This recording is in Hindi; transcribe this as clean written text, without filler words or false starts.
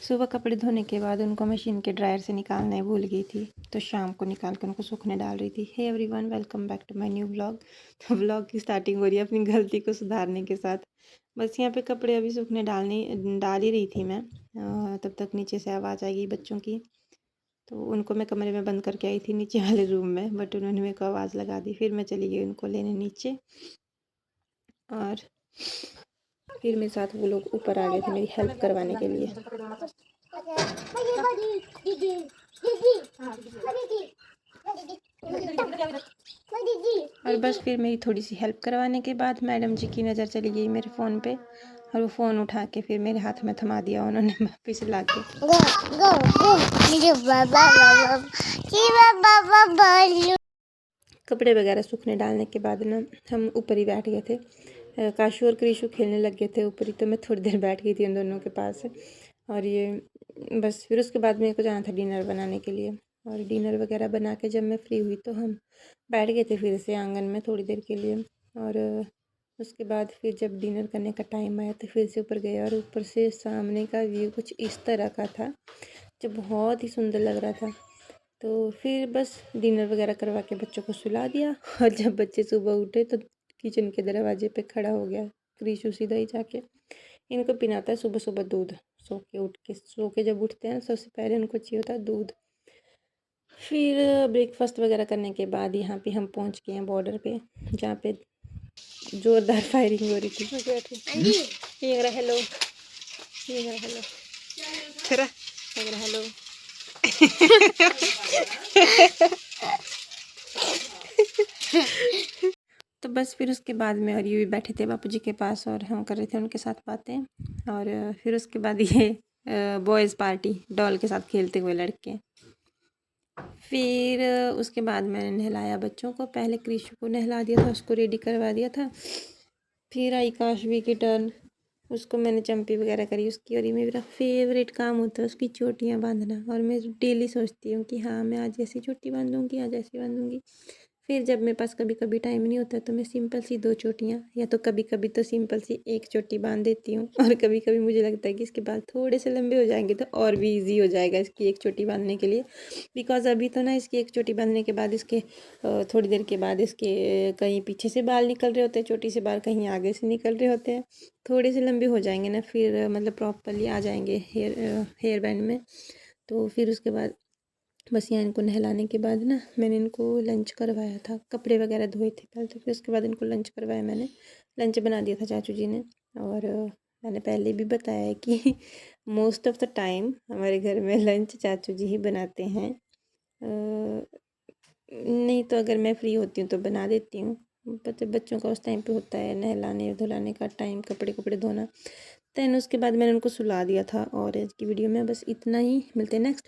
सुबह कपड़े धोने के बाद उनको मशीन के ड्रायर से निकालना ही भूल गई थी, तो शाम को निकाल कर उनको सूखने डाल रही थी। Hey everyone, welcome back to my new vlog. तो व्लॉग की स्टार्टिंग हो रही है अपनी गलती को सुधारने के साथ। बस यहाँ पे कपड़े अभी सूखने डाल ही रही थी मैं। तब तक नीचे से आवाज़ आएगी बच्चों की, तो उनको मैं कमरे में बंद करके आई थी नीचे वाले रूम में, बट उन्होंने मेरे को आवाज़ लगा दी। फिर मैं चली गई उनको लेने नीचे, और फिर मेरे साथ वो लोग ऊपर आ गए थे मेरी हेल्प करवाने के लिए। और बस फिर मेरी थोड़ी सी हेल्प करवाने के बाद मैडम जी की नज़र चली गई मेरे फ़ोन पे, और वो फ़ोन उठा के फिर मेरे हाथ में थमा दिया उन्होंने वापस ला के। कपड़े वगैरह सूखने डालने के बाद ना हम ऊपर ही बैठ गए थे। काशू और क्रिशु खेलने लग गए थे ऊपर ही, तो मैं थोड़ी देर बैठ गई थी उन दोनों के पास। और ये बस फिर उसके बाद मेरे को जाना था डिनर बनाने के लिए, और डिनर वगैरह बना के जब मैं फ्री हुई तो हम बैठ गए थे फिर से आंगन में थोड़ी देर के लिए। और उसके बाद फिर जब डिनर करने का टाइम आया तो फिर से ऊपर गए, और ऊपर से सामने का व्यू कुछ इस तरह का था जो बहुत ही सुंदर लग रहा था। तो फिर बस डिनर वगैरह करवा के बच्चों को सुला दिया, और जब बच्चे सुबह उठे तो किचन के दरवाजे पे खड़ा हो गया क्रिशु सीधा ही जाके। इनको पिलाता है सुबह सुबह दूध, सो के जब उठते हैं सबसे पहले उनको चाहिए होता है दूध। फिर ब्रेकफास्ट वगैरह करने के बाद यहाँ पे हम पहुँच गए हैं बॉर्डर पे, जहाँ पे ज़ोरदार फायरिंग हो रही थी। ये रहा हेलो, ये रहा हेलो, तेरा ये रहा हेलो। तो बस फिर उसके बाद में और ये भी बैठे थे बापू जी के पास, और हम कर रहे थे उनके साथ बातें। और फिर उसके बाद ये बॉयज़ पार्टी डॉल के साथ खेलते हुए लड़के। फिर उसके बाद मैंने नहलाया बच्चों को, पहले क्रिशु को नहला दिया था, उसको रेडी करवा दिया था। फिर आई काशवी की टर्न, उसको मैंने चंपी वगैरह करी उसकी, और ये मेरा फेवरेट काम होता है उसकी चोटियाँ बांधना। और मैं डेली सोचती हूँ कि हाँ मैं आज ऐसी चोटी बांधूँगी, आज ऐसी बांधूँगी। फिर जब मेरे पास कभी कभी टाइम नहीं होता तो मैं सिंपल सी 2 चोटियाँ, या तो कभी कभी तो सिंपल सी 1 चोटी बांध देती हूँ। और कभी कभी मुझे लगता है कि इसके बाल थोड़े से लंबे हो जाएंगे तो और भी ईजी हो जाएगा इसकी 1 चोटी बांधने के लिए। बिकॉज़ अभी तो ना इसकी 1 चोटी बांधने के बाद इसके थोड़ी देर के बाद इसके कहीं पीछे से बाल निकल रहे होते हैं चोटी से बाल, कहीं आगे से निकल रहे होते हैं। थोड़े से लंबे हो जाएंगे ना, फिर मतलब प्रॉपरली आ जाएंगे हेयर बैंड में। तो फिर उसके बाद बस यहाँ इनको नहलाने के बाद ना मैंने इनको लंच करवाया था, कपड़े वगैरह धोए थे पहले, तो फिर उसके बाद इनको लंच करवाया मैंने। लंच बना दिया था चाचू जी ने। और मैंने पहले भी बताया है कि मोस्ट ऑफ़ द टाइम हमारे घर में लंच चाचू जी ही बनाते हैं। नहीं तो अगर मैं फ्री होती हूँ तो बना देती हूँ, बच्चों का उस टाइम पे होता है नहलाने धुलाने का टाइम, कपड़े कपड़े धोना। दैन उसके बाद मैंने उनको सुला दिया था। और आज की वीडियो में बस इतना ही, मिलते हैं नेक्स्ट